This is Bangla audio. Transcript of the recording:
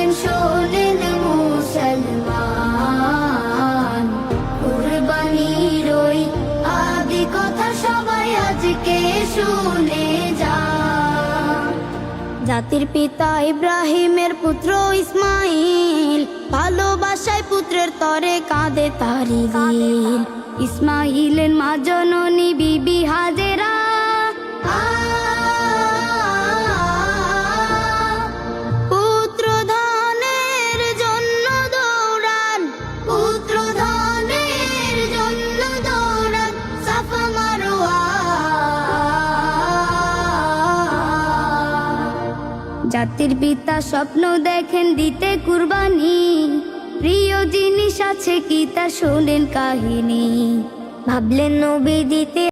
আসেন শোনেন মুসলমান, কুরবানির ওই আদি কথা সবাই আজকে শুনে যান। জাতির পিতা ইব্রাহিমের পুত্র ইসমাইল, ভালোবাসায় পুত্রের তরে কাঁদে তারি দিল। ইসমাইলের মা জননী বিবি হাজেরা, পুত্র ধনের জন্য দৌড়ান, পুত্র ধনের জন্য দৌড়ান সাফা মারওয়া। জাতির পিতা স্বপ্ন দেখেন দিতে কুরবানি, প্রিয় জিনিস আছে কি তা শোনেন কাহিনী। ভাবলেন নবী দিতে